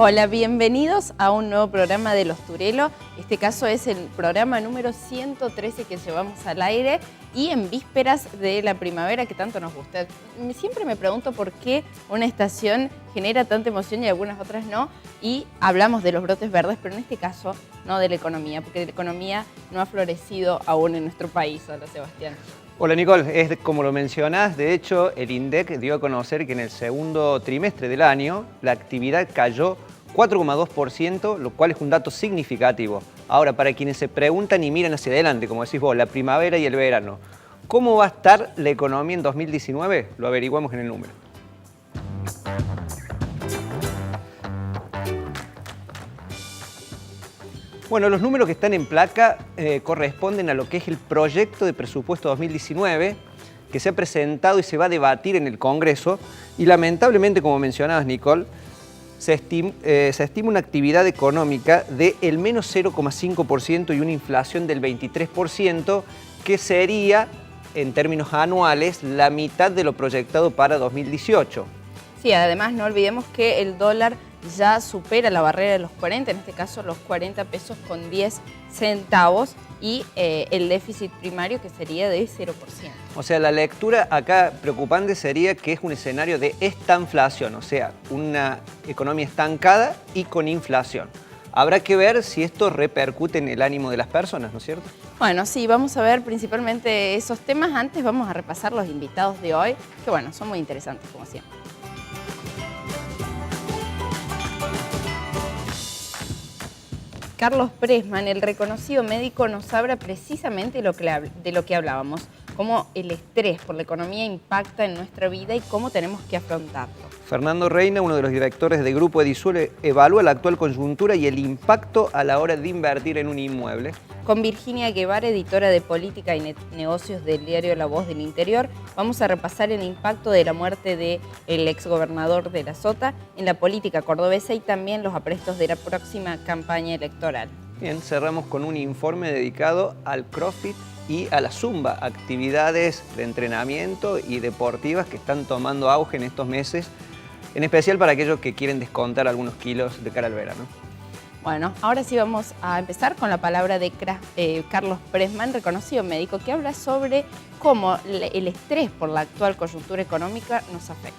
Hola, bienvenidos a un nuevo programa de Los Turelo. Este caso es el programa número 113 que llevamos al aire y en vísperas de la primavera que tanto nos gusta. Siempre me pregunto por qué una estación genera tanta emoción y algunas otras no. Y hablamos de los brotes verdes, pero en este caso no de la economía, porque la economía no ha florecido aún en nuestro país. Hola, Sebastián. Hola Nicole, es como lo mencionás, de hecho el INDEC dio a conocer que en el segundo trimestre del año la actividad cayó 4,2%, lo cual es un dato significativo. Ahora, para quienes se preguntan y miran hacia adelante, como decís vos, la primavera y el verano, ¿cómo va a estar la economía en 2019? Lo averiguamos en el número. Bueno, los números que están en placa corresponden a lo que es el proyecto de presupuesto 2019 que se ha presentado y se va a debatir en el Congreso y lamentablemente, como mencionabas, Nicole, se estima una actividad económica del menos 0,5% y una inflación del 23%, que sería, en términos anuales, la mitad de lo proyectado para 2018. Sí, además no olvidemos que el dólar ya supera la barrera de los 40, en este caso los 40 pesos con 10 centavos y el déficit primario que sería de 0%. O sea, la lectura acá preocupante sería que es un escenario de estanflación, o sea, una economía estancada y con inflación. Habrá que ver si esto repercute en el ánimo de las personas, ¿no es cierto? Bueno, sí, vamos a ver principalmente esos temas. Antes vamos a repasar los invitados de hoy, que bueno, son muy interesantes como siempre. Carlos Pressman, el reconocido médico, nos habla precisamente de lo que hablábamos, cómo el estrés por la economía impacta en nuestra vida y cómo tenemos que afrontarlo. Fernando Reina, uno de los directores de Grupo Edisur, evalúa la actual coyuntura y el impacto a la hora de invertir en un inmueble. Con Virginia Guevara, editora de Política y Negocios del diario La Voz del Interior, vamos a repasar el impacto de la muerte del exgobernador de La Sota en la política cordobesa y también los aprestos de la próxima campaña electoral. Bien, cerramos con un informe dedicado al CrossFit y a la Zumba, actividades de entrenamiento y deportivas que están tomando auge en estos meses, en especial para aquellos que quieren descontar algunos kilos de cara al verano. Bueno, ahora sí vamos a empezar con la palabra de Carlos Pressman, reconocido médico, que habla sobre cómo el estrés por la actual coyuntura económica nos afecta.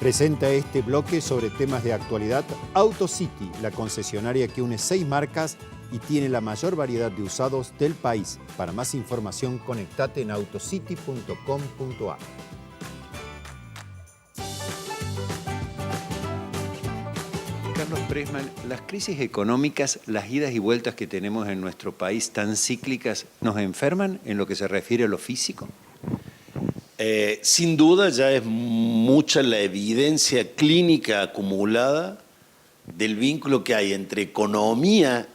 Presenta este bloque sobre temas de actualidad AutoCity, la concesionaria que une 6 marcas y tiene la mayor variedad de usados del país. Para más información, conectate en autocity.com.ar. Carlos Pressman, las crisis económicas, las idas y vueltas que tenemos en nuestro país tan cíclicas, ¿nos enferman en lo que se refiere a lo físico? Sin duda ya es mucha la evidencia clínica acumulada del vínculo que hay entre economía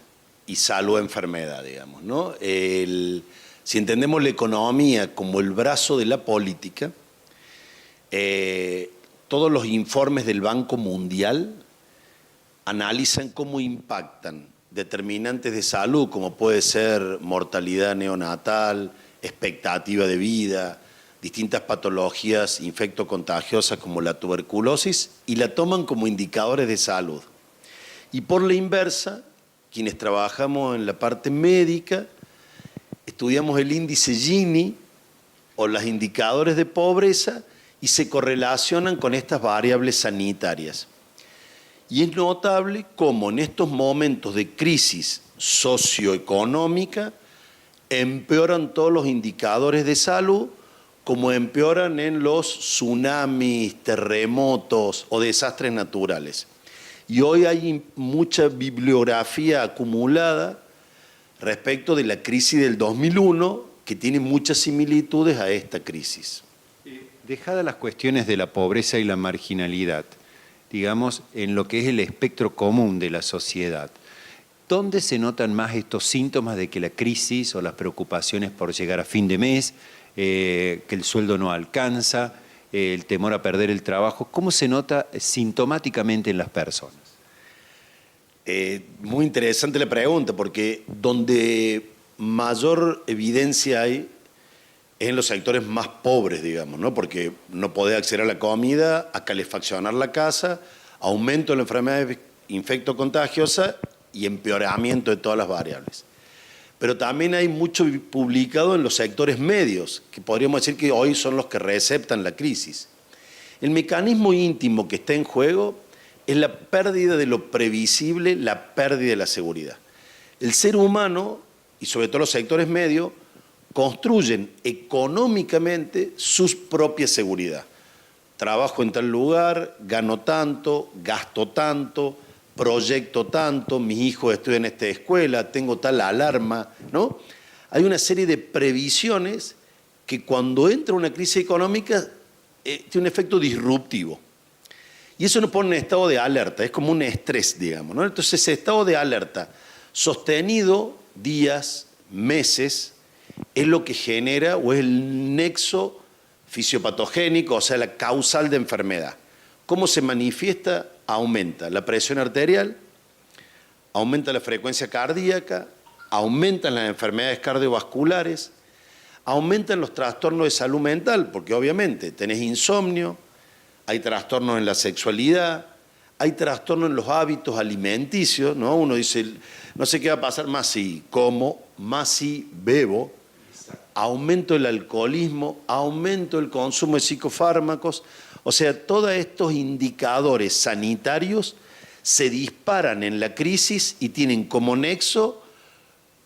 y salud o enfermedad, digamos, ¿no? Si entendemos la economía como el brazo de la política, todos los informes del Banco Mundial analizan cómo impactan determinantes de salud, como puede ser mortalidad neonatal, expectativa de vida, distintas patologías infectocontagiosas como la tuberculosis, y la toman como indicadores de salud. Y por la inversa, quienes trabajamos en la parte médica, estudiamos el índice Gini o los indicadores de pobreza y se correlacionan con estas variables sanitarias. Y es notable cómo en estos momentos de crisis socioeconómica empeoran todos los indicadores de salud, como empeoran en los tsunamis, terremotos o desastres naturales. Y hoy hay mucha bibliografía acumulada respecto de la crisis del 2001, que tiene muchas similitudes a esta crisis. Dejadas las cuestiones de la pobreza y la marginalidad, digamos, en lo que es el espectro común de la sociedad, ¿dónde se notan más estos síntomas de que la crisis o las preocupaciones por llegar a fin de mes, que el sueldo no alcanza, el temor a perder el trabajo. ¿Cómo se nota sintomáticamente en las personas? Muy interesante la pregunta, porque donde mayor evidencia hay es en los sectores más pobres, digamos, ¿no? Porque no podés acceder a la comida, a calefaccionar la casa, aumento de la enfermedad infectocontagiosa y empeoramiento de todas las variables. Pero también hay mucho publicado en los sectores medios, que podríamos decir que hoy son los que receptan la crisis. El mecanismo íntimo que está en juego es la pérdida de lo previsible, la pérdida de la seguridad. El ser humano, y sobre todo los sectores medios, construyen económicamente su propia seguridad. Trabajo en tal lugar, gano tanto, gasto tanto, proyecto tanto, mis hijos estudian en esta escuela, tengo tal alarma, ¿no? Hay una serie de previsiones que cuando entra una crisis económica tiene un efecto disruptivo. Y eso nos pone en estado de alerta, es como un estrés, digamos, ¿no? Entonces ese estado de alerta sostenido días, meses, es lo que genera o es el nexo fisiopatogénico, o sea, la causal de enfermedad. ¿Cómo se manifiesta? Aumenta la presión arterial, aumenta la frecuencia cardíaca, aumentan las enfermedades cardiovasculares, aumentan los trastornos de salud mental, porque obviamente tenés insomnio, hay trastornos en la sexualidad, hay trastornos en los hábitos alimenticios, ¿no? Uno dice, no sé qué va a pasar, más si como, más si bebo, aumento del alcoholismo, aumento del consumo de psicofármacos, o sea, todos estos indicadores sanitarios se disparan en la crisis y tienen como nexo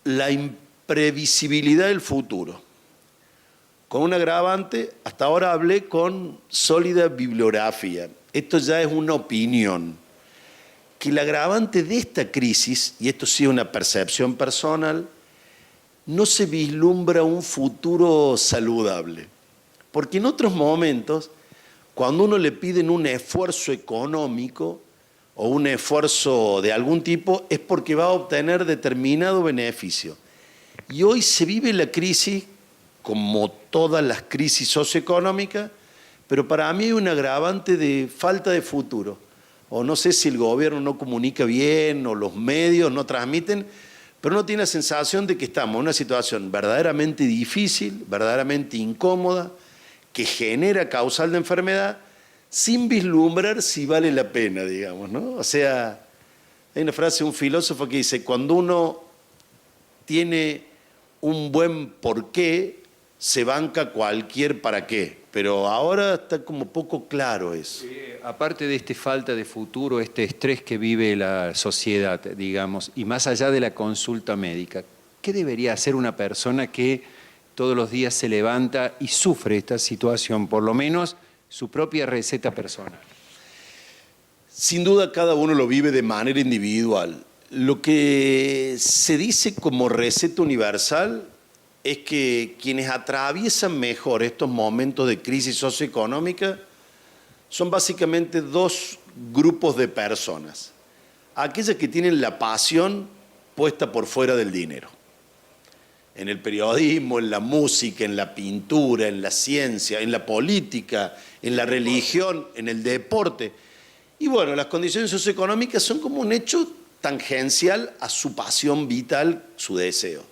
la imprevisibilidad del futuro. Con un agravante, hasta ahora hablé con sólida bibliografía. Esto ya es una opinión. Que el agravante de esta crisis, y esto sí es una percepción personal, no se vislumbra un futuro saludable. Porque en otros momentos, cuando uno le piden un esfuerzo económico o un esfuerzo de algún tipo, es porque va a obtener determinado beneficio. Y hoy se vive la crisis como todas las crisis socioeconómicas, pero para mí hay un agravante de falta de futuro. O no sé si el gobierno no comunica bien o los medios no transmiten, pero uno tiene la sensación de que estamos en una situación verdaderamente difícil, verdaderamente incómoda, que genera causal de enfermedad, sin vislumbrar si vale la pena, digamos, ¿no? O sea, hay una frase de un filósofo que dice, cuando uno tiene un buen porqué, se banca cualquier para qué, pero ahora está como poco claro eso. Aparte de esta falta de futuro, este estrés que vive la sociedad, digamos, y más allá de la consulta médica, ¿qué debería hacer una persona que todos los días se levanta y sufre esta situación, por lo menos su propia receta personal? Sin duda cada uno lo vive de manera individual. Lo que se dice como receta universal es que quienes atraviesan mejor estos momentos de crisis socioeconómica son básicamente dos grupos de personas. Aquellas que tienen la pasión puesta por fuera del dinero. En el periodismo, en la música, en la pintura, en la ciencia, en la política, en la religión, en el deporte. Y bueno, las condiciones socioeconómicas son como un hecho tangencial a su pasión vital, su deseo.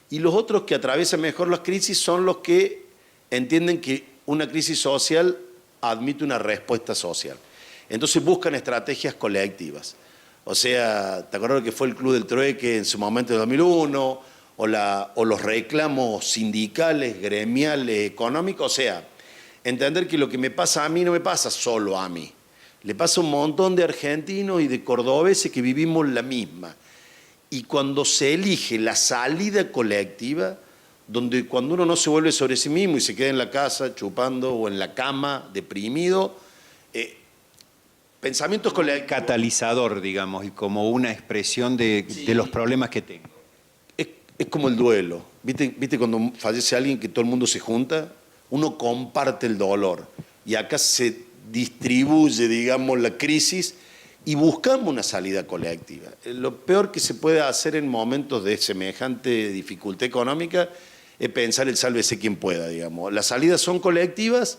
Y los otros que atraviesan mejor las crisis son los que entienden que una crisis social admite una respuesta social. Entonces buscan estrategias colectivas. O sea, ¿te acuerdas que fue el Club del Trueque en su momento de 2001? O los reclamos sindicales, gremiales, económicos. O sea, entender que lo que me pasa a mí no me pasa solo a mí. Le pasa a un montón de argentinos y de cordobeses que vivimos la misma. Y cuando se elige la salida colectiva, donde cuando uno no se vuelve sobre sí mismo y se queda en la casa chupando o en la cama deprimido, pensamientos colectivos. Catalizador, digamos, y como una expresión de los problemas que tengo. Es como el duelo. ¿Viste cuando fallece alguien que todo el mundo se junta? Uno comparte el dolor. Y acá se distribuye, digamos, la crisis y buscamos una salida colectiva. Lo peor que se puede hacer en momentos de semejante dificultad económica es pensar el sálvese quien pueda, digamos. Las salidas son colectivas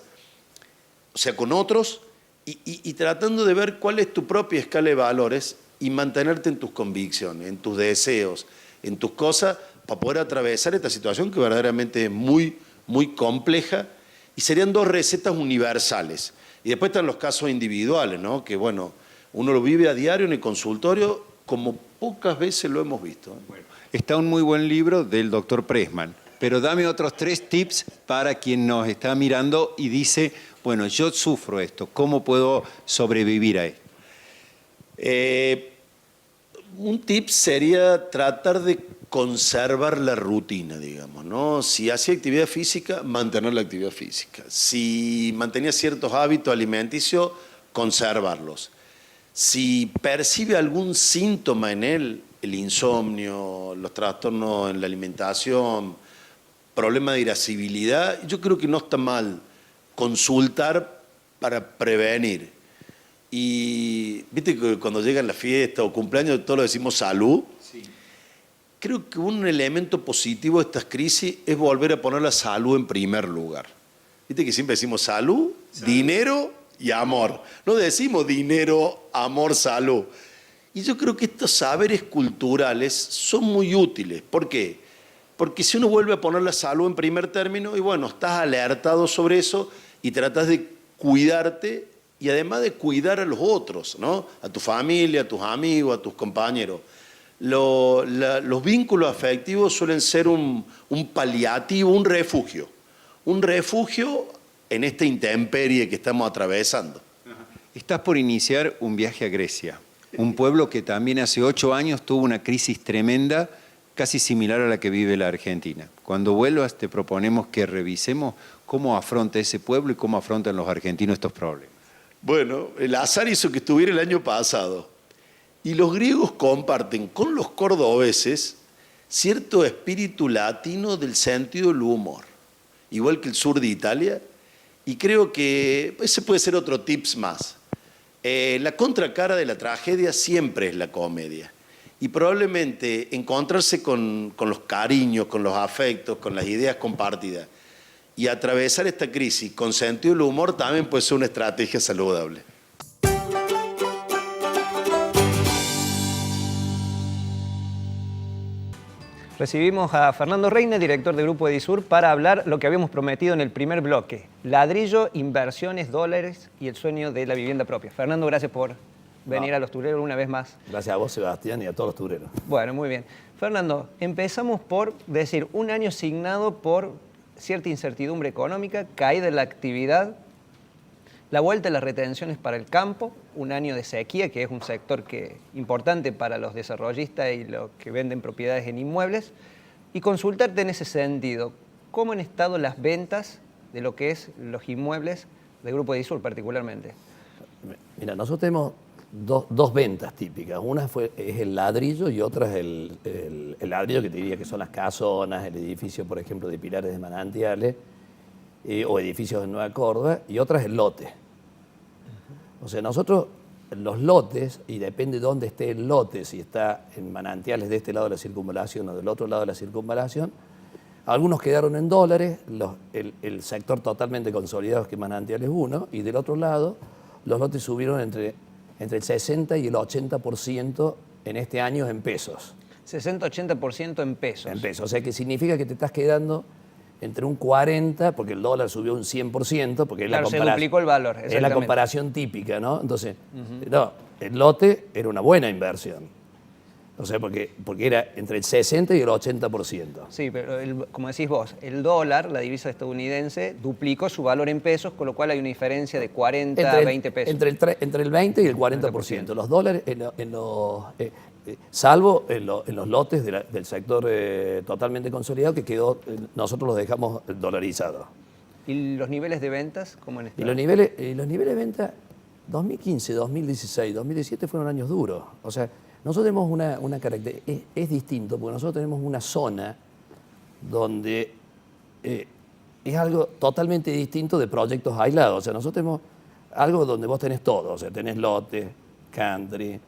o sea, con otros, y tratando de ver cuál es tu propia escala de valores y mantenerte en tus convicciones, en tus deseos, en tus cosas, para poder atravesar esta situación que verdaderamente es muy, muy compleja, y serían dos recetas universales. Y después están los casos individuales, ¿no? Que bueno, uno lo vive a diario en el consultorio como pocas veces lo hemos visto. Bueno, está un muy buen libro del doctor Pressman, pero dame otros 3 tips para quien nos está mirando y dice, bueno, yo sufro esto, ¿cómo puedo sobrevivir a esto? Un tip sería tratar de conservar la rutina, digamos, ¿no? Si hacía actividad física, mantener la actividad física. Si mantenía ciertos hábitos alimenticios, conservarlos. Si percibe algún síntoma en él, el insomnio, los trastornos en la alimentación, problema de irascibilidad, yo creo que no está mal consultar para prevenir. Y viste que cuando llegan las fiestas o cumpleaños todos decimos salud. Sí. Creo que un elemento positivo de estas crisis es volver a poner la salud en primer lugar. Viste que siempre decimos salud, dinero y amor. No decimos dinero, amor, salud. Y yo creo que estos saberes culturales son muy útiles. ¿Por qué? Porque si uno vuelve a poner la salud en primer término, y bueno, estás alertado sobre eso y tratas de cuidarte y además de cuidar a los otros, ¿no? A tu familia, a tus amigos, a tus compañeros. Los vínculos afectivos suelen ser un paliativo, un refugio. Un refugio en esta intemperie que estamos atravesando. Estás por iniciar un viaje a Grecia, un pueblo que también hace 8 años tuvo una crisis tremenda, casi similar a la que vive la Argentina. Cuando vuelvas te proponemos que revisemos cómo afronta ese pueblo y cómo afrontan los argentinos estos problemas. Bueno, el azar hizo que estuviera el año pasado. Y los griegos comparten con los cordobeses cierto espíritu latino del sentido del humor, igual que el sur de Italia. Y creo que ese puede ser otro tips más. La contracara de la tragedia siempre es la comedia. Y probablemente encontrarse con los cariños, con los afectos, con las ideas compartidas y atravesar esta crisis con sentido del humor también puede ser una estrategia saludable. Recibimos a Fernando Reina, director de Grupo Edisur, para hablar lo que habíamos prometido en el primer bloque: ladrillo, inversiones, dólares y el sueño de la vivienda propia. Fernando, gracias por venir a Los Tureros una vez más. Gracias a vos, Sebastián, y a todos los tureros. Bueno, muy bien. Fernando, empezamos por decir un año signado por cierta incertidumbre económica, caída de la actividad, la vuelta de las retenciones para el campo, un año de sequía, que es un sector importante para los desarrollistas y los que venden propiedades en inmuebles, y consultarte en ese sentido, ¿cómo han estado las ventas de lo que es los inmuebles del Grupo Edisur particularmente? Mira, nosotros tenemos dos ventas típicas. Una es el ladrillo y otra es el ladrillo, que te diría que son las casonas, el edificio, por ejemplo, de Pilares de Manantiales, o edificios de Nueva Córdoba, y otra es el lote. O sea, nosotros los lotes, y depende de dónde esté el lote, si está en Manantiales de este lado de la circunvalación o del otro lado de la circunvalación, algunos quedaron en dólares, el sector totalmente consolidado es que Manantiales 1, y del otro lado los lotes subieron entre el 60 y el 80% en este año en pesos. 60-80% en pesos. En pesos, o sea que significa que te estás quedando entre un 40%, porque el dólar subió un 100%, porque es claro, se duplicó el valor. Es la comparación típica, ¿no? Entonces, no, el lote era una buena inversión. O sea, porque era entre el 60 y el 80%. Sí, pero como decís vos, el dólar, la divisa estadounidense, duplicó su valor en pesos, con lo cual hay una diferencia de 40 a 20 pesos. Entre el 20 y el 40%. Los dólares, salvo en los lotes del sector totalmente consolidado, que quedó, nosotros los dejamos dolarizados. ¿Y los niveles de ventas cómo han estado? Y los niveles de venta, 2015, 2016, 2017 fueron años duros. O sea, nosotros tenemos una característica, es distinto, porque nosotros tenemos una zona donde es algo totalmente distinto de proyectos aislados. O sea, nosotros tenemos algo donde vos tenés todo, o sea, tenés lotes, country,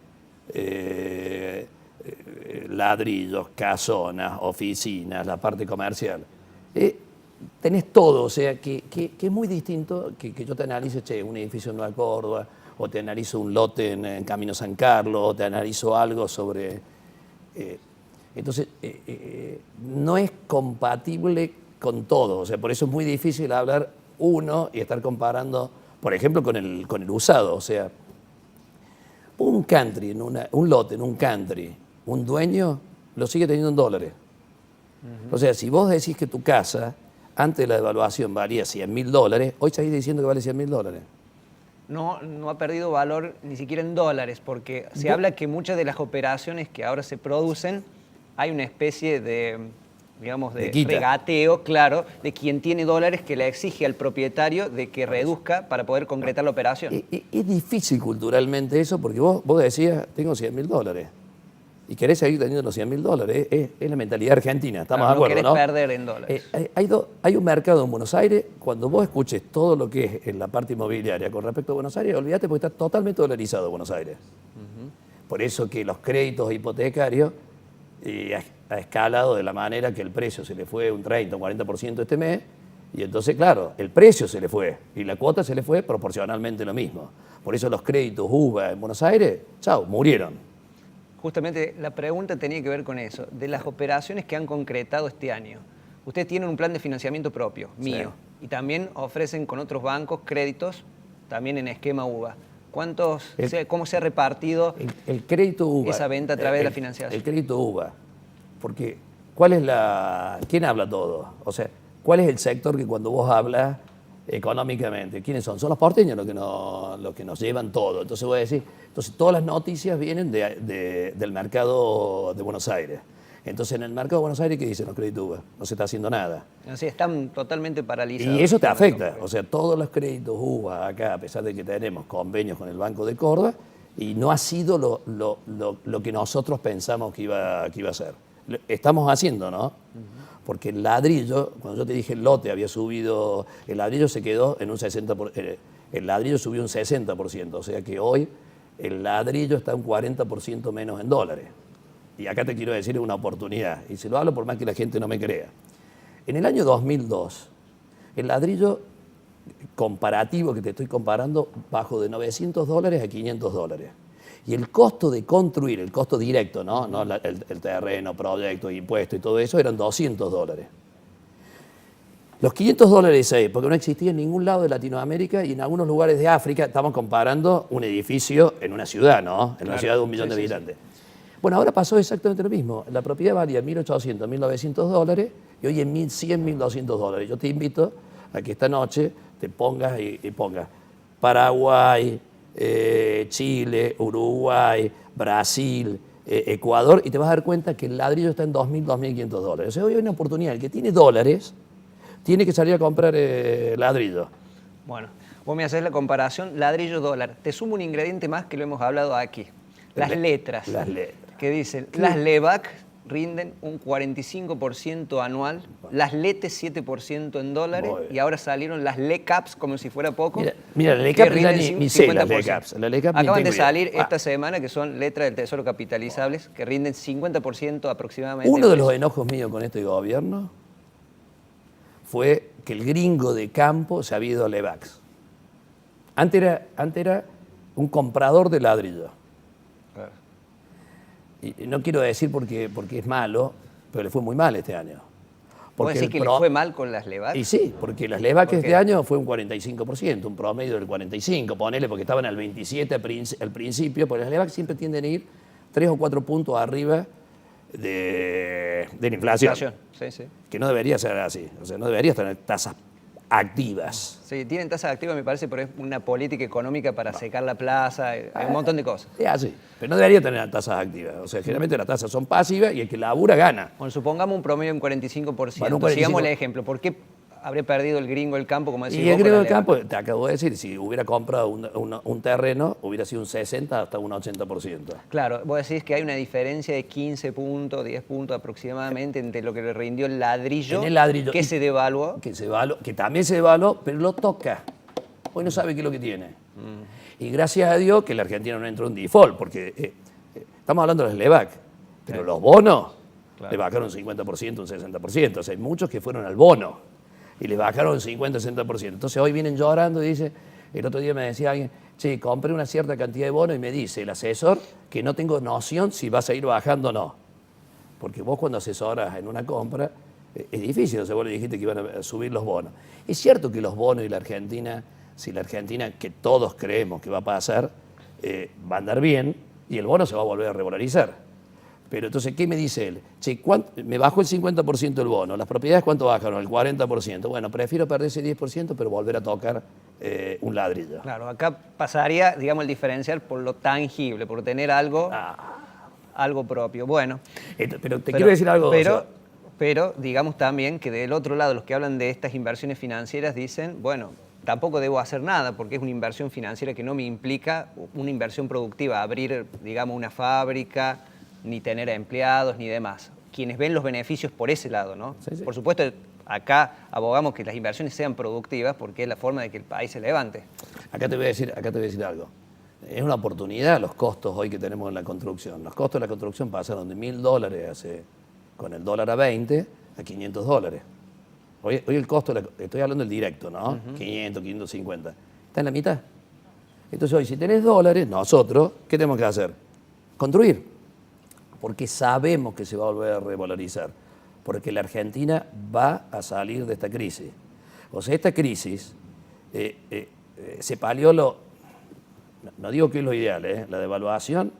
ladrillos, casonas, oficinas, la parte comercial. tenés todo, o sea, que es muy distinto que yo te analice, che, un edificio en Nueva Córdoba, o te analizo un lote en Camino San Carlos, o te analizo algo sobre... entonces, no es compatible con todo, o sea, por eso es muy difícil hablar uno y estar comparando, por ejemplo, con el usado, o sea, un country, un lote en un country, un dueño lo sigue teniendo en dólares. O sea, si vos decís que tu casa, antes de la devaluación, valía $100.000, hoy seguís diciendo que vale $100.000. No ha perdido valor ni siquiera en dólares, porque se habla que muchas de las operaciones que ahora se producen, hay una especie de, digamos, de regateo, claro, de quien tiene dólares que le exige al propietario de que reduzca para poder concretar la operación. Es difícil culturalmente eso, porque vos decías, tengo $100.000. Y querés seguir teniendo los $100.000, es la mentalidad argentina, estamos de acuerdo, ¿no? No querés perder en dólares. Hay un mercado en Buenos Aires, cuando vos escuches todo lo que es en la parte inmobiliaria con respecto a Buenos Aires, olvídate porque está totalmente dolarizado Buenos Aires. Por eso que los créditos hipotecarios ha escalado de la manera que el precio se le fue un 30 o 40% este mes, y entonces, claro, el precio se le fue y la cuota se le fue proporcionalmente lo mismo. Por eso los créditos UVA en Buenos Aires, chao, murieron. Justamente la pregunta tenía que ver con eso, de las operaciones que han concretado este año. Ustedes tienen un plan de financiamiento propio, mío, y también ofrecen con otros bancos créditos, también en esquema UVA. ¿Cómo se ha repartido el crédito UVA, esa venta a través de la financiación? El crédito UVA, porque ¿quién habla todo? O sea, ¿cuál es el sector que cuando vos hablas económicamente? ¿Quiénes son? Son los porteños los que nos llevan todo. Entonces voy a decir, todas las noticias vienen del mercado de Buenos Aires. Entonces en el mercado de Buenos Aires, ¿qué dicen los créditos UVA? No se está haciendo nada. Así están totalmente paralizados. Y eso te afecta. O sea, todos los créditos UVA acá, a pesar de que tenemos convenios con el Banco de Córdoba, y no ha sido lo que nosotros pensamos que iba a ser. Estamos haciendo, ¿no? Porque el ladrillo, cuando yo te dije el lote había subido, el ladrillo se quedó en un 60%, el ladrillo subió un 60%, o sea que hoy el ladrillo está un 40% menos en dólares. Y acá te quiero decir una oportunidad, y se lo hablo por más que la gente no me crea. En el año 2002, el ladrillo comparativo que te estoy comparando bajó de $900 a $500. Y el costo de construir, el costo directo, no el terreno, proyecto, impuesto y todo eso, eran $200. Los $500 porque no existía en ningún lado de Latinoamérica y en algunos lugares de África, estamos comparando un edificio en una ciudad, ¿no? En una ciudad de 1 millón de habitantes. Bueno, ahora pasó exactamente lo mismo. La propiedad valía $1.800, $1.900 y hoy en $1.100, $1.200. Yo te invito a que esta noche te pongas y pongas Paraguay, Chile, Uruguay, Brasil, Ecuador, y te vas a dar cuenta que el ladrillo está en $2.000, $2.500. O sea, hoy hay una oportunidad. El que tiene dólares tiene que salir a comprar ladrillo. Bueno, vos me haces la comparación ladrillo-dólar. Te sumo un ingrediente más que lo hemos hablado aquí. Las letras. Las letras. Que dicen, las LEVAC rinden un 45% anual, las LETES 7% en dólares, y ahora salieron las LECAPs como si fuera poco. Mira la LECAP ni sé las LECAPs. Acaban de salir esta semana, que son letras del Tesoro capitalizables, que rinden 50% aproximadamente. Uno de los enojos míos con este gobierno fue que el gringo de campo se había ido a LEVACs. Antes era un comprador de ladrillo. Y no quiero decir porque es malo, pero le fue muy mal este año. ¿Puedo decir que le fue mal con las LEVAC? Y sí, porque las LEVAC este año fue un 45%, un promedio del 45%, ponele, porque estaban al 27% al principio, porque las LEVAC siempre tienden a ir 3 o 4 puntos arriba de la inflación. Sí, sí. Que no debería ser así, o sea, no debería tener tasas activas. Sí, tienen tasas activas, me parece, pero es una política económica para secar la plaza, hay un montón de cosas. Es así, pero no debería tener tasas activas. O sea, generalmente las tasas son pasivas y el que labura gana. Bueno, supongamos un promedio en 45%. Bueno, un 45%. Sigamos el ejemplo. ¿Por qué habría perdido el gringo del campo, como decís Y vos, el gringo del con la campo, te acabo de decir, si hubiera comprado un terreno, hubiera sido un 60 hasta un 80%. Claro, vos decís que hay una diferencia de 15 puntos, 10 puntos aproximadamente entre lo que le rindió el ladrillo, que se devaluó. Que también se devaluó, pero lo toca. Hoy no sabe qué es lo que tiene. Y gracias a Dios que la Argentina no entró en default, porque estamos hablando de los LEVAC, pero los bonos le bajaron un 50%, un 60%. O sea, hay muchos que fueron al bono. y le bajaron el 50-60%. Entonces hoy vienen llorando y dice, el otro día me decía alguien, che, compré una cierta cantidad de bonos y me dice el asesor que no tengo noción si vas a ir bajando o no. Porque vos cuando asesoras en una compra, es difícil, o sea, vos le dijiste que iban a subir los bonos. Es cierto que los bonos y la Argentina, si la Argentina, que todos creemos que va a pasar, va a andar bien y el bono se va a volver a revalorizar. Pero entonces, ¿qué me dice él? Che, me bajó el 50% el bono, ¿las propiedades cuánto bajaron? El 40%. Bueno, prefiero perder ese 10% pero volver a tocar un ladrillo. Claro, acá pasaría, digamos, el diferencial por lo tangible, por tener algo, algo propio. Bueno. Pero quiero decir algo. Pero digamos también que del otro lado, los que hablan de estas inversiones financieras dicen, bueno, tampoco debo hacer nada porque es una inversión financiera que no me implica una inversión productiva, abrir, digamos, una fábrica, ni tener empleados, ni demás. Quienes ven los beneficios por ese lado, ¿no? Sí, sí. Por supuesto, acá abogamos que las inversiones sean productivas porque es la forma de que el país se levante. Acá te voy a decir algo. Es una oportunidad los costos hoy que tenemos en la construcción. Los costos de la construcción pasaron de $1.000 con el dólar a 20 a $500. Hoy el costo, estoy hablando del directo, ¿no? 500, 550. Está en la mitad. Entonces hoy, si tenés dólares, nosotros, ¿qué tenemos que hacer? Construir. Porque sabemos que se va a volver a revalorizar. Porque la Argentina va a salir de esta crisis. O sea, esta crisis se palió no digo que es lo ideal, la devaluación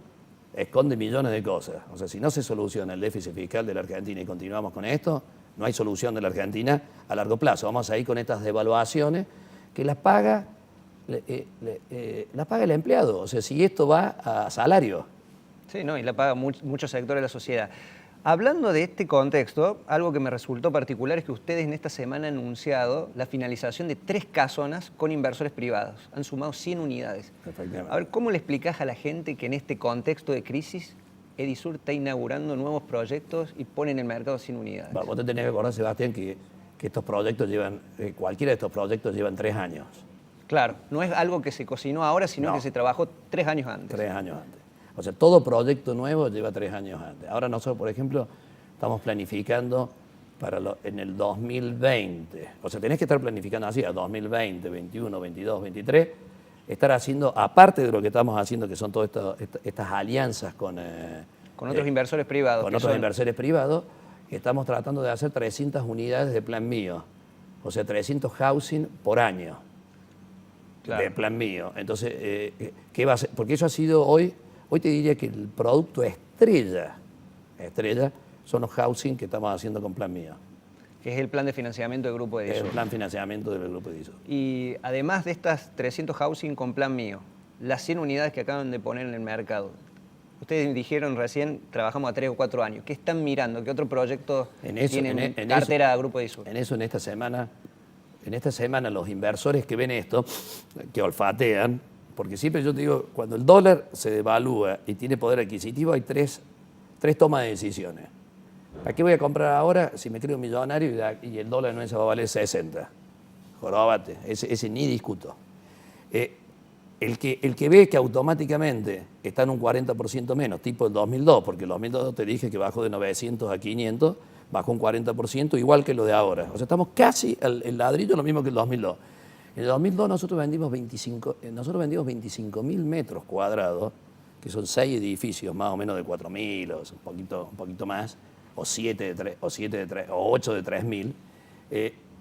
esconde millones de cosas. O sea, si no se soluciona el déficit fiscal de la Argentina y continuamos con esto, no hay solución de la Argentina a largo plazo. Vamos a ir con estas devaluaciones que las paga el empleado. O sea, si esto va a salario. Sí, no, y la paga muchos sectores de la sociedad. Hablando de este contexto, algo que me resultó particular es que ustedes en esta semana han anunciado la finalización de 3 casonas con inversores privados. Han sumado 100 unidades. A ver, ¿cómo le explicás a la gente que en este contexto de crisis Edisur está inaugurando nuevos proyectos y pone en el mercado 100 unidades? Vos te tenés que acordar, Sebastián, que estos proyectos cualquiera de estos proyectos llevan 3 años. Claro, no es algo que se cocinó ahora, sino que se trabajó 3 años antes. 3 años antes. O sea, todo proyecto nuevo lleva 3 años antes. Ahora nosotros, por ejemplo, estamos planificando en el 2020. O sea, tenés que estar planificando así, a 2020, 21, 22, 23, estar haciendo, aparte de lo que estamos haciendo, que son todas estas alianzas con otros inversores privados. Con otros inversores privados, estamos tratando de hacer 300 unidades de plan mío. O sea, 300 housing por año. Claro. De plan mío. Entonces, ¿qué va a ser? Porque eso ha sido hoy te diría que el producto estrella son los housing que estamos haciendo con plan mío. Que es el plan de financiamiento del Grupo Edisur. El plan de financiamiento del Grupo Edisur. Y además de estas 300 housing con plan mío, las 100 unidades que acaban de poner en el mercado, ustedes dijeron recién, trabajamos a 3 o 4 años. ¿Qué están mirando? ¿Qué otro proyecto tiene en cartera Grupo Edisur? En esta semana los inversores que ven esto, que olfatean, porque siempre yo te digo, cuando el dólar se devalúa y tiene poder adquisitivo, hay tres tomas de decisiones. ¿Para qué voy a comprar ahora si me creo millonario y el dólar no va a valer 60? Jorobate, ese ni discuto. El que ve que automáticamente está en un 40% menos, tipo el 2002, porque el 2002 te dije que bajó de 900 a 500, bajó un 40%, igual que lo de ahora. O sea, estamos casi el ladrillo lo mismo que el 2002. En el 2002 nosotros vendimos 25.000 metros cuadrados, que son 6 edificios más o menos de 4.000, o un poquito más, o 8 de 3.000,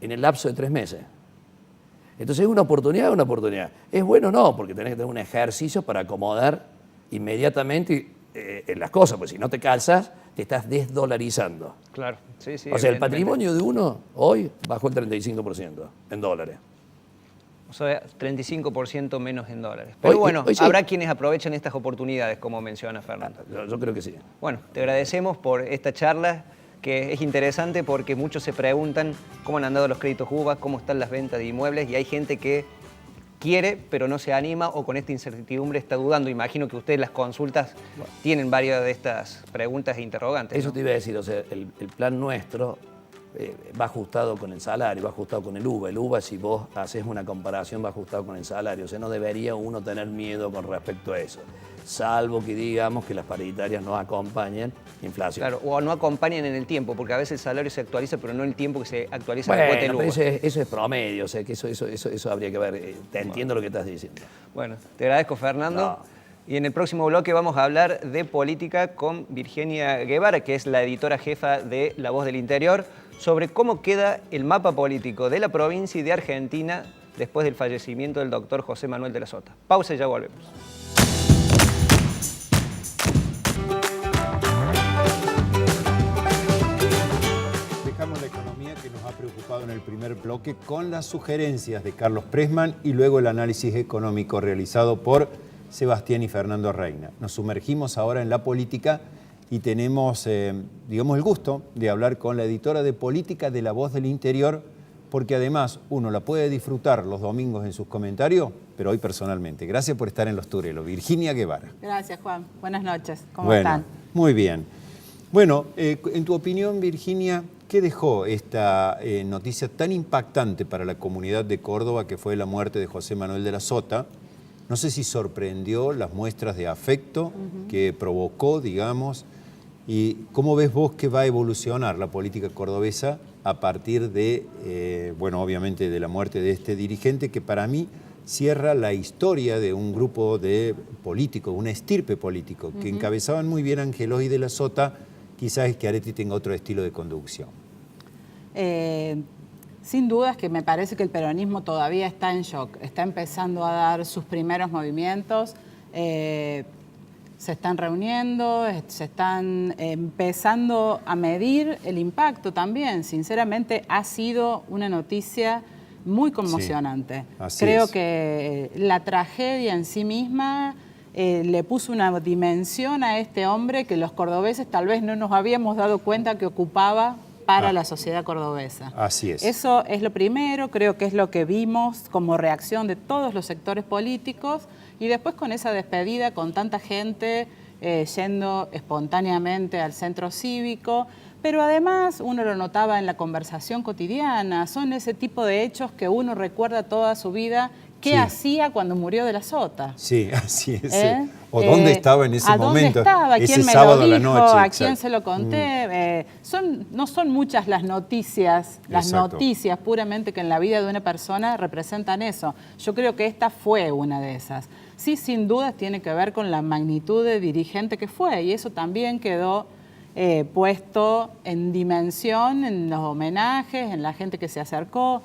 en el lapso de 3 meses. Entonces, ¿es una oportunidad? ¿Es bueno o no? Porque tenés que tener un ejercicio para acomodar inmediatamente las cosas, porque si no te calzas, te estás desdolarizando. Claro, sí. O sea, el patrimonio de uno hoy bajó el 35% en dólares. O sea, 35% menos en dólares. Pero hoy sí. Habrá quienes aprovechan estas oportunidades, como menciona Fernando. Yo creo que sí. Bueno, te agradecemos por esta charla, que es interesante porque muchos se preguntan cómo han andado los créditos UVA, cómo están las ventas de inmuebles, y hay gente que quiere, pero no se anima, o con esta incertidumbre está dudando. Imagino que ustedes en las consultas tienen varias de estas preguntas e interrogantes. Eso te iba a decir, o sea, el plan nuestro va ajustado con el salario, va ajustado con el UVA. El UVA, si vos haces una comparación, va ajustado con el salario. O sea, no debería uno tener miedo con respecto a eso. salvo que digamos que las paritarias no acompañen inflación. Claro, o no acompañan en el tiempo, porque a veces el salario se actualiza, pero no en el tiempo que se actualiza Bueno, la cuota del pero UVA. eso es promedio, o sea que eso habría que ver. Te entiendo lo que estás diciendo. Bueno, te agradezco, Fernando. No. Y en el próximo bloque vamos a hablar de política con Virginia Guevara, que es la editora jefa de La Voz del Interior, sobre cómo queda el mapa político de la provincia y de Argentina después del fallecimiento del doctor José Manuel de la Sota. Pausa y ya volvemos. Dejamos la economía que nos ha preocupado en el primer bloque con las sugerencias de Carlos Pressman y luego el análisis económico realizado por Sebastián y Fernando Reina. Nos sumergimos ahora en la política y tenemos, digamos, el gusto de hablar con la editora de política de La Voz del Interior, porque además uno la puede disfrutar los domingos en sus comentarios, pero hoy personalmente. Gracias por estar en Los Turelos. Virginia Guevara. Gracias, Juan. Buenas noches. ¿Cómo Bueno, están? muy bien. Bueno, en tu opinión, Virginia, ¿qué dejó esta noticia tan impactante para la comunidad de Córdoba, que fue la muerte de José Manuel de la Sota? No sé si sorprendió las muestras de afecto que provocó, digamos, y cómo ves vos que va a evolucionar la política cordobesa a partir de, bueno, obviamente de la muerte de este dirigente, que para mí cierra la historia de un grupo de políticos, una estirpe político, que encabezaban muy bien Angelos de la Sota. Quizás Schiaretti tenga otro estilo de conducción. Sin dudas que me parece que el peronismo todavía está en shock, está empezando a dar sus primeros movimientos, se están reuniendo, se están empezando a medir el impacto también. Sinceramente ha sido una noticia muy conmocionante. Sí, creo es. que la tragedia en sí misma le puso una dimensión a este hombre que los cordobeses tal vez no nos habíamos dado cuenta que ocupaba para la sociedad cordobesa. Así es. Eso es lo primero, creo que es lo que vimos como reacción de todos los sectores políticos, y después con esa despedida, con tanta gente yendo espontáneamente al centro cívico, pero además uno lo notaba en la conversación cotidiana, son ese tipo de hechos que uno recuerda toda su vida. ¿Qué hacía cuando murió de la Sota? Sí, así es. O dónde estaba en ese momento. ¿A dónde estaba? Ese ¿Quién me sábado lo a la dijo? noche. ¿A quién se lo conté? No son muchas las noticias puramente que en la vida de una persona representan eso. Yo creo que esta fue una de esas. Sí, sin dudas tiene que ver con la magnitud de dirigente que fue, y eso también quedó puesto en dimensión en los homenajes, en la gente que se acercó.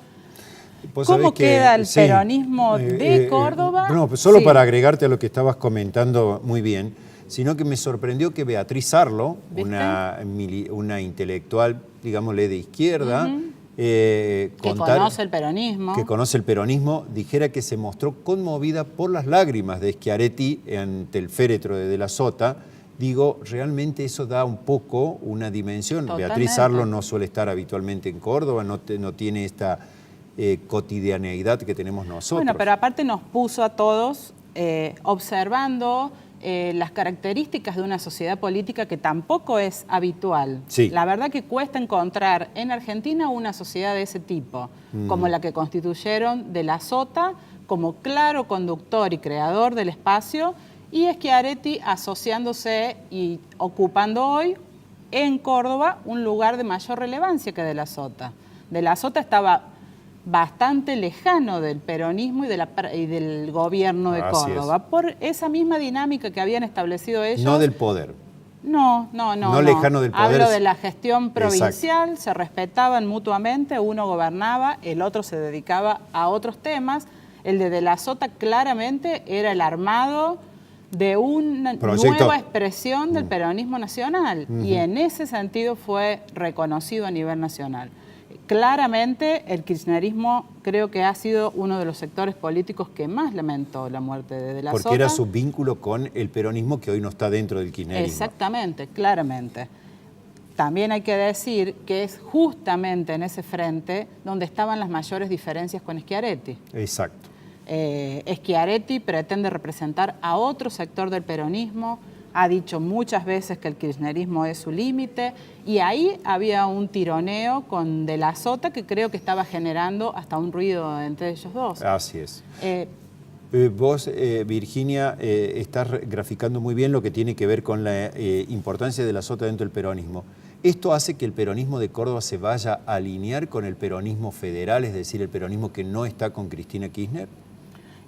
¿Cómo queda el peronismo de Córdoba? No, pues solo para agregarte a lo que estabas comentando muy bien, sino que me sorprendió que Beatriz Arlo, una intelectual, digámosle, de izquierda, que conoce el peronismo. Que conoce el peronismo, dijera que se mostró conmovida por las lágrimas de Schiaretti ante el féretro de la Sota. Digo, realmente eso da un poco una dimensión. Totalmente. Beatriz Arlo no suele estar habitualmente en Córdoba, no tiene esta cotidianeidad que tenemos nosotros. Bueno, pero aparte nos puso a todos observando las características de una sociedad política que tampoco es habitual. Sí. La verdad que cuesta encontrar en Argentina una sociedad de ese tipo, como la que constituyeron de la Sota, como claro conductor y creador del espacio, y Schiaretti asociándose y ocupando hoy en Córdoba un lugar de mayor relevancia que de la Sota. De la Sota estaba bastante lejano del peronismo y del gobierno de Córdoba, por esa misma dinámica que habían establecido ellos. No del poder. No lejano del poder. Hablo de la gestión provincial. Exacto. Se respetaban mutuamente, uno gobernaba, el otro se dedicaba a otros temas. El de la Sota claramente era el armado de una nueva expresión del peronismo nacional, y en ese sentido fue reconocido a nivel nacional. Claramente el kirchnerismo creo que ha sido uno de los sectores políticos que más lamentó la muerte de la Sota. Porque era su vínculo con el peronismo que hoy no está dentro del kirchnerismo. Exactamente, claramente. También hay que decir que es justamente en ese frente donde estaban las mayores diferencias con Schiaretti. Exacto. Schiaretti pretende representar a otro sector del peronismo, ha dicho muchas veces que el kirchnerismo es su límite, y ahí había un tironeo con De la Sota que creo que estaba generando hasta un ruido entre ellos dos. Así es. Vos, Virginia, estás graficando muy bien lo que tiene que ver con la importancia de la Sota dentro del peronismo. ¿Esto hace que el peronismo de Córdoba se vaya a alinear con el peronismo federal, es decir, el peronismo que no está con Cristina Kirchner?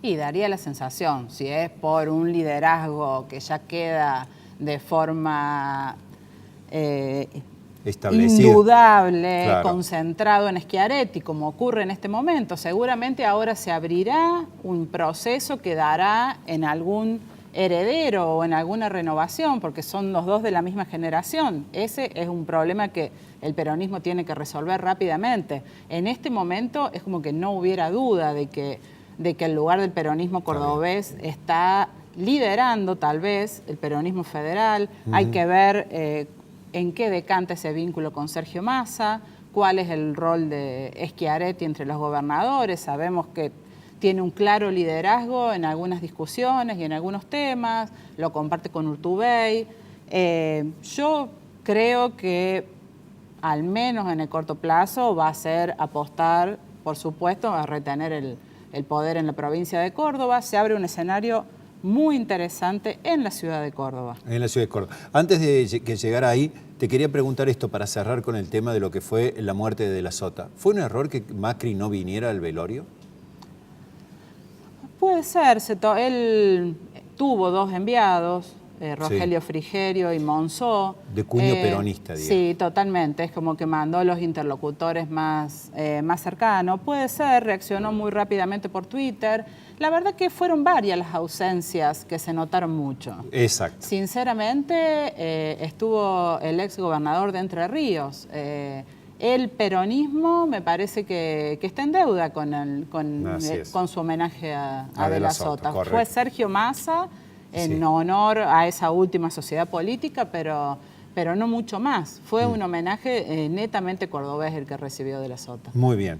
Y daría la sensación, si es por un liderazgo que ya queda de forma indudable, claro, concentrado en Schiaretti, como ocurre en este momento, seguramente ahora se abrirá un proceso que dará en algún heredero o en alguna renovación, porque son los dos de la misma generación. Ese es un problema que el peronismo tiene que resolver rápidamente. En este momento es como que no hubiera duda de que el lugar del peronismo cordobés está liderando tal vez el peronismo federal. Hay que ver en qué decanta ese vínculo con Sergio Massa, cuál es el rol de Schiaretti entre los gobernadores. Sabemos que tiene un claro liderazgo en algunas discusiones y en algunos temas, lo comparte con Urtubey. Yo creo que al menos en el corto plazo va a ser apostar, por supuesto, a retener el poder en la provincia de Córdoba. Se abre un escenario muy interesante en la ciudad de Córdoba. En la ciudad de Córdoba. Antes de que llegara ahí, te quería preguntar esto para cerrar con el tema de lo que fue la muerte de De la Sota. ¿Fue un error que Macri no viniera al velorio? Puede ser. Él tuvo dos enviados, Rogelio Frigerio y Monzó. De cuño peronista, digamos. Sí, totalmente. Es como que mandó a los interlocutores más cercanos. Puede ser, reaccionó muy rápidamente por Twitter. La verdad que fueron varias las ausencias que se notaron mucho. Exacto. Sinceramente, estuvo el ex gobernador de Entre Ríos. El peronismo me parece que está en deuda con su homenaje a De la Sota. Fue Sergio Massa en honor a esa última sociedad política, pero no mucho más. Fue un homenaje netamente cordobés el que recibió De la Sota. Muy bien.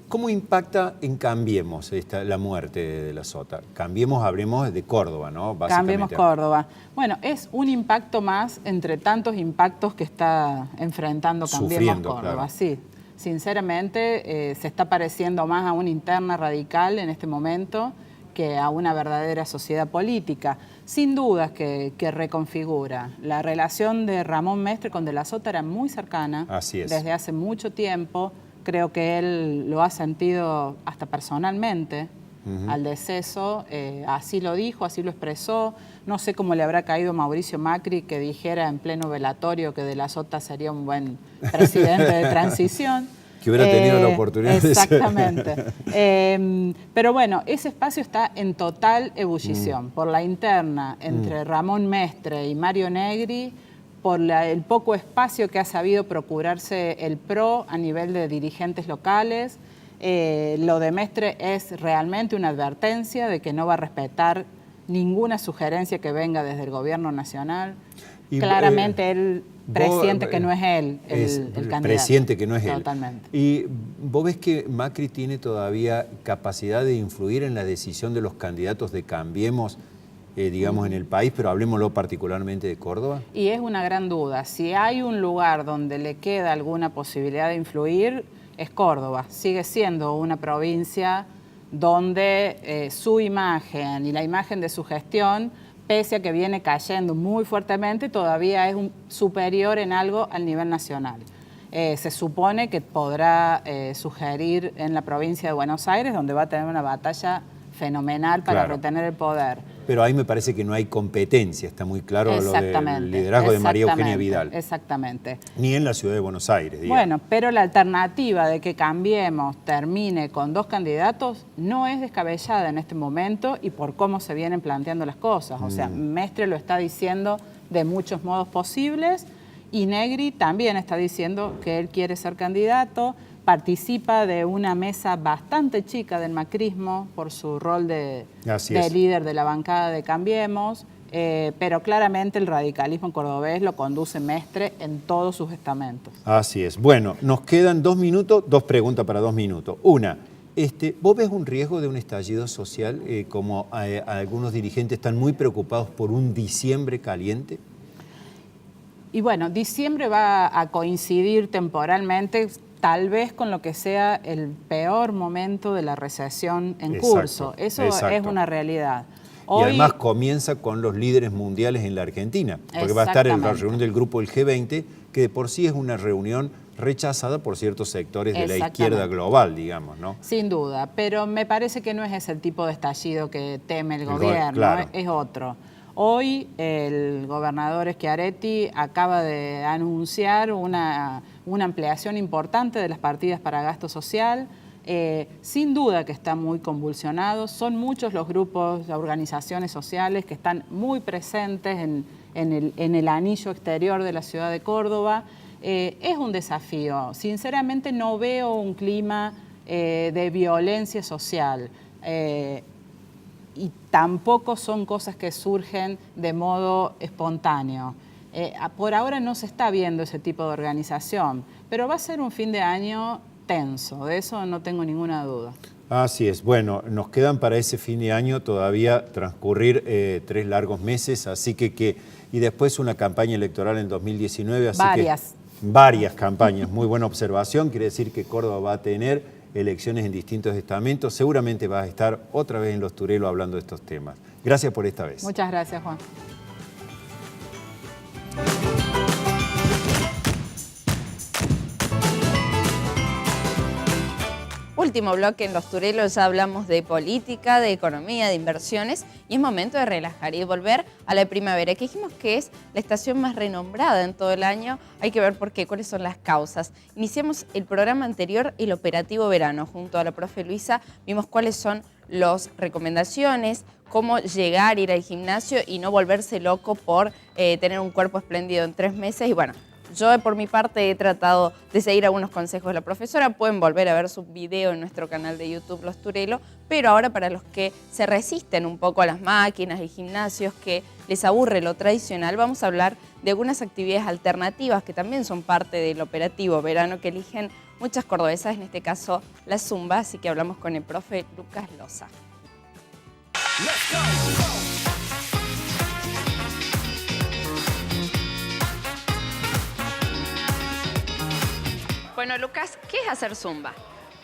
¿Cómo impacta en Cambiemos la muerte de la Sota? Cambiemos, hablemos de Córdoba, ¿no? Cambiemos Córdoba. Bueno, es un impacto más entre tantos impactos que está enfrentando Cambiemos Córdoba. Claro. Sí, sinceramente se está pareciendo más a una interna radical en este momento que a una verdadera sociedad política. Sin dudas que reconfigura. La relación de Ramón Mestre con De la Sota era muy cercana. Así es. Desde hace mucho tiempo. Creo que él lo ha sentido hasta personalmente al deceso. Así lo dijo, así lo expresó. No sé cómo le habrá caído a Mauricio Macri que dijera en pleno velatorio que De la Sota sería un buen presidente de transición. Que hubiera tenido la oportunidad de ser. Exactamente. Pero bueno, ese espacio está en total ebullición. Por la interna entre Ramón Mestre y Mario Negri, por el poco espacio que ha sabido procurarse el PRO a nivel de dirigentes locales. Lo de Mestre es realmente una advertencia de que no va a respetar ninguna sugerencia que venga desde el gobierno nacional. Y, claramente él presiente que no es él el candidato. Presiente que no es él. Totalmente. ¿Y vos ves que Macri tiene todavía capacidad de influir en la decisión de los candidatos de Cambiemos, digamos, en el país, pero hablemoslo particularmente de Córdoba? Y es una gran duda. Si hay un lugar donde le queda alguna posibilidad de influir, es Córdoba. Sigue siendo una provincia donde su imagen y la imagen de su gestión, pese a que viene cayendo muy fuertemente, todavía es superior en algo al nivel nacional. Se supone que podrá sugerir en la provincia de Buenos Aires, donde va a tener una batalla fenomenal para retener el poder. Pero ahí me parece que no hay competencia, está muy claro lo del liderazgo de María Eugenia Vidal. Exactamente. Ni en la ciudad de Buenos Aires, digamos. Bueno, pero la alternativa de que Cambiemos termine con dos candidatos no es descabellada en este momento y por cómo se vienen planteando las cosas. O sea, Mestre lo está diciendo de muchos modos posibles y Negri también está diciendo que él quiere ser candidato. Participa de una mesa bastante chica del macrismo por su rol de líder de la bancada de Cambiemos, pero claramente el radicalismo cordobés lo conduce Mestre en todos sus estamentos. Así es. Bueno, nos quedan 2 minutos, 2 preguntas para 2 minutos. Una, ¿vos ves un riesgo de un estallido social como algunos dirigentes están muy preocupados por un diciembre caliente? Y bueno, diciembre va a coincidir temporalmente tal vez con lo que sea el peor momento de la recesión en Exacto, curso. Eso exacto. es una realidad. Y además comienza con los líderes mundiales en la Argentina, porque va a estar en la reunión del grupo del G20, que de por sí es una reunión rechazada por ciertos sectores de la izquierda global, digamos, ¿no? Sin duda, pero me parece que no es ese el tipo de estallido que teme el gobierno, claro. Es otro. Hoy el gobernador Schiaretti acaba de anunciar una ampliación importante de las partidas para gasto social. Sin duda que está muy convulsionado, son muchos los grupos, las organizaciones sociales que están muy presentes en el anillo exterior de la ciudad de Córdoba. Es un desafío, sinceramente no veo un clima de violencia social y tampoco son cosas que surgen de modo espontáneo. Por ahora no se está viendo ese tipo de organización, pero va a ser un fin de año tenso, de eso no tengo ninguna duda. Así es. Bueno, nos quedan para ese fin de año todavía transcurrir 3 largos meses, así que y después una campaña electoral en 2019. Así varias campañas. Muy buena observación. Quiere decir que Córdoba va a tener elecciones en distintos estamentos. Seguramente vas a estar otra vez en Los Turelos hablando de estos temas. Gracias por esta vez. Muchas gracias, Juan. Último bloque en Los Turelos, ya hablamos de política, de economía, de inversiones y es momento de relajar y de volver a la primavera, que dijimos que es la estación más renombrada en todo el año. Hay que ver por qué, cuáles son las causas. Iniciamos el programa anterior, el operativo verano, junto a la profe Luisa, vimos cuáles son las recomendaciones, cómo llegar, ir al gimnasio y no volverse loco por tener un cuerpo espléndido en 3 meses y bueno. Yo, por mi parte, he tratado de seguir algunos consejos de la profesora. Pueden volver a ver su video en nuestro canal de YouTube, Los Turelos. Pero ahora, para los que se resisten un poco a las máquinas y gimnasios, que les aburre lo tradicional, vamos a hablar de algunas actividades alternativas que también son parte del operativo verano que eligen muchas cordobesas, en este caso la Zumba. Así que hablamos con el profe Lucas Loza. Let's go. Bueno, Lucas, ¿qué es hacer Zumba?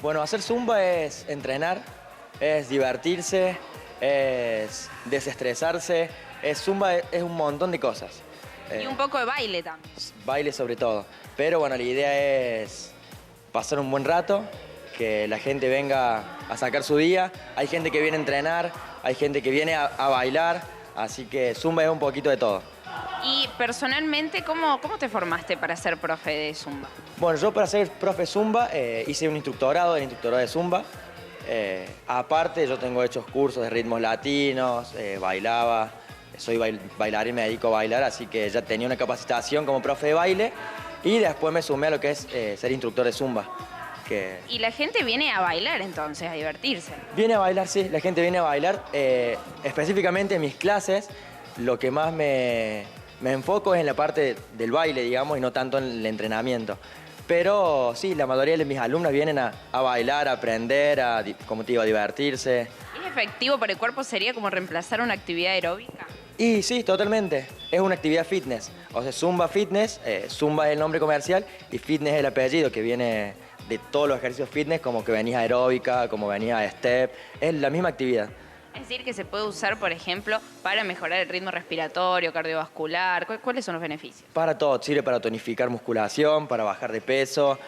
Bueno, hacer Zumba es entrenar, es divertirse, es desestresarse. Zumba es un montón de cosas. Y un poco de baile también. Baile sobre todo. Pero bueno, la idea es pasar un buen rato, que la gente venga a sacar su día. Hay gente que viene a entrenar, hay gente que viene a bailar, así que Zumba es un poquito de todo. Y personalmente, ¿cómo te formaste para ser profe de Zumba? Bueno, yo para ser profe Zumba hice un instructorado de Zumba. Aparte, yo tengo hechos cursos de ritmos latinos, bailaba, soy bailarín, me dedico a bailar, así que ya tenía una capacitación como profe de baile y después me sumé a lo que es ser instructor de Zumba. Y la gente viene a bailar entonces, a divertirse. Viene a bailar, sí, la gente viene a bailar. Específicamente en mis clases, lo que más me enfoco es en la parte del baile, digamos, y no tanto en el entrenamiento. Pero sí, la mayoría de mis alumnos vienen a bailar, a aprender, como te digo, a divertirse. ¿Es efectivo para el cuerpo? ¿Sería como reemplazar una actividad aeróbica? Y sí, totalmente. Es una actividad fitness. O sea, Zumba Fitness, Zumba es el nombre comercial y fitness es el apellido que viene de todos los ejercicios fitness, como que venís a aeróbica, como venís a step. Es la misma actividad. Es decir, que se puede usar, por ejemplo, para mejorar el ritmo respiratorio, cardiovascular. ¿Cuáles son los beneficios? Para todo, sirve para tonificar musculación, para bajar de peso,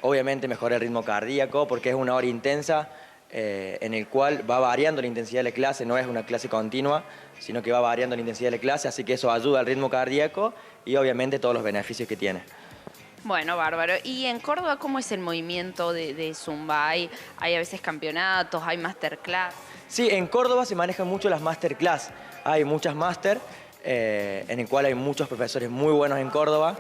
obviamente mejorar el ritmo cardíaco, porque es una hora intensa en el cual va variando la intensidad de la clase, no es una clase continua, sino que va variando la intensidad de la clase, así que eso ayuda al ritmo cardíaco y obviamente todos los beneficios que tiene. Bueno, bárbaro. ¿Y en Córdoba cómo es el movimiento de Zumba? ¿Hay a veces campeonatos, hay masterclass? Sí, en Córdoba se manejan mucho las masterclass. Hay muchas máster, en el cual hay muchos profesores muy buenos en Córdoba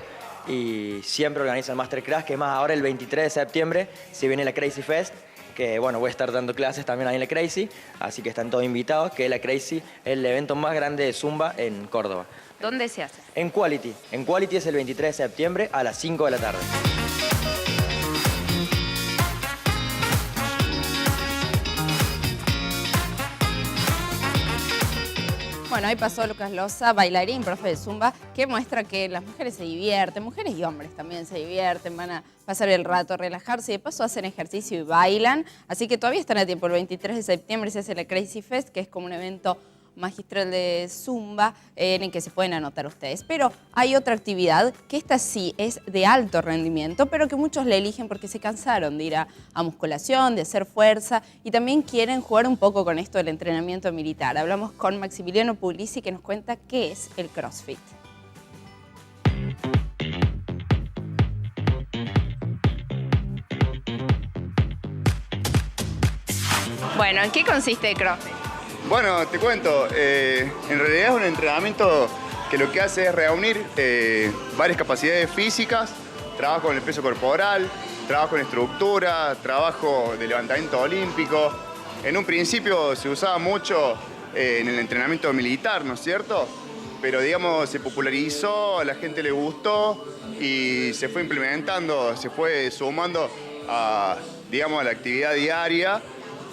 y siempre organizan masterclass, que más ahora el 23 de septiembre se viene la Crazy Fest, que bueno, voy a estar dando clases también ahí en la Crazy, así que están todos invitados, que la Crazy es el evento más grande de Zumba en Córdoba. ¿Dónde se hace? En Quality. En Quality es el 23 de septiembre a las 5 de la tarde. Bueno, ahí pasó Lucas Loza, bailarín, profe de Zumba, que muestra que las mujeres se divierten, mujeres y hombres también se divierten, van a pasar el rato, relajarse y de paso hacen ejercicio y bailan. Así que todavía están a tiempo. El 23 de septiembre se hace la Crazy Fest, que es como un evento magistral de Zumba en el que se pueden anotar ustedes. Pero hay otra actividad que esta sí es de alto rendimiento, pero que muchos le eligen porque se cansaron de ir a musculación, de hacer fuerza y también quieren jugar un poco con esto del entrenamiento militar. Hablamos con Maximiliano Puglisi que nos cuenta qué es el CrossFit. Bueno, ¿en qué consiste el CrossFit? Bueno, te cuento, en realidad es un entrenamiento que lo que hace es reunir varias capacidades físicas, trabajo con el peso corporal, trabajo en estructura, trabajo de levantamiento olímpico. En un principio se usaba mucho en el entrenamiento militar, ¿no es cierto? Pero digamos, se popularizó, a la gente le gustó y se fue implementando, se fue sumando a, digamos, a la actividad diaria.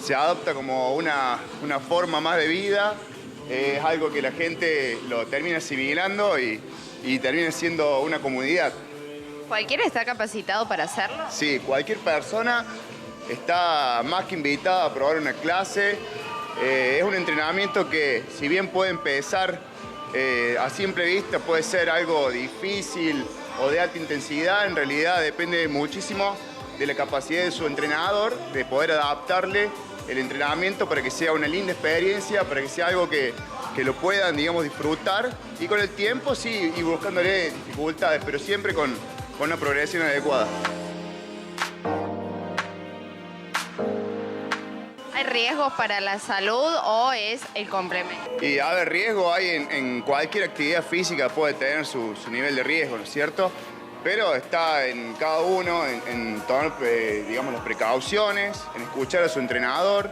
Se adopta como una forma más de vida, es algo que la gente lo termina asimilando y termina siendo una comunidad. ¿Cualquiera está capacitado para hacerlo? Sí, cualquier persona está más que invitada a probar una clase. Es un entrenamiento que, si bien puede empezar a simple vista, puede ser algo difícil o de alta intensidad, en realidad depende muchísimo de la capacidad de su entrenador, de poder adaptarle el entrenamiento para que sea una linda experiencia, para que sea algo que lo puedan, digamos, disfrutar y con el tiempo sí, y buscándole dificultades, pero siempre con una progresión adecuada. ¿Hay riesgos para la salud o es el complemento? Y a ver, riesgo hay en cualquier actividad física, puede tener su nivel de riesgo, ¿no es cierto? Pero está en cada uno, en tomar, digamos, las precauciones, en escuchar a su entrenador,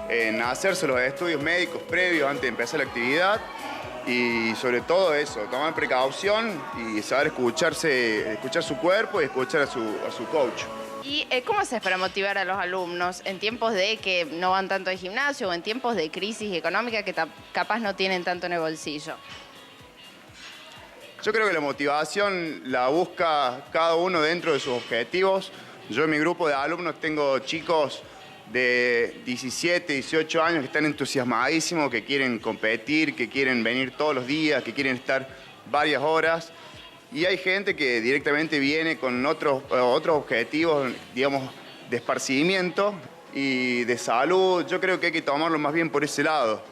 en hacerse los estudios médicos previos antes de empezar la actividad y sobre todo eso, tomar precaución y saber escuchar su cuerpo y escuchar a su coach. ¿Y cómo haces para motivar a los alumnos en tiempos de que no van tanto al gimnasio o en tiempos de crisis económica que capaz no tienen tanto en el bolsillo? Yo creo que la motivación la busca cada uno dentro de sus objetivos. Yo en mi grupo de alumnos tengo chicos de 17, 18 años que están entusiasmadísimos, que quieren competir, que quieren venir todos los días, que quieren estar varias horas. Y hay gente que directamente viene con otros objetivos, digamos, de esparcimiento y de salud. Yo creo que hay que tomarlo más bien por ese lado,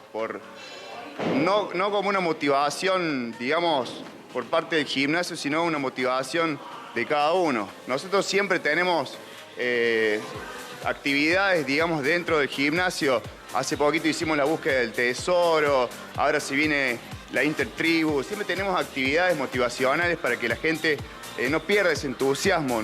no como una motivación, digamos, por parte del gimnasio, sino una motivación de cada uno. Nosotros siempre tenemos actividades, digamos, dentro del gimnasio. Hace poquito hicimos la búsqueda del tesoro, ahora se viene la intertribu. Siempre tenemos actividades motivacionales para que la gente no pierda ese entusiasmo.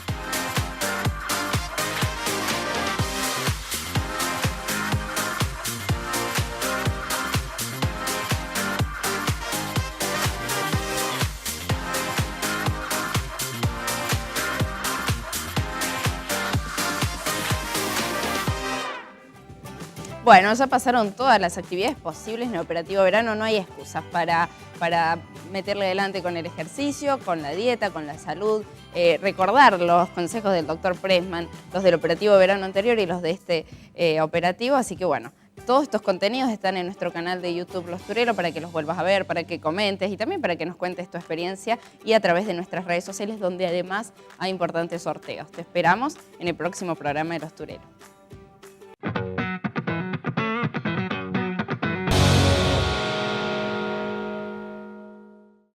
Bueno, ya pasaron todas las actividades posibles en el Operativo Verano, no hay excusas para meterle adelante con el ejercicio, con la dieta, con la salud, recordar los consejos del doctor Pressman, los del Operativo Verano anterior y los de este operativo, así que bueno, todos estos contenidos están en nuestro canal de YouTube Los Turelos para que los vuelvas a ver, para que comentes y también para que nos cuentes tu experiencia y a través de nuestras redes sociales donde además hay importantes sorteos. Te esperamos en el próximo programa de Los Turelos.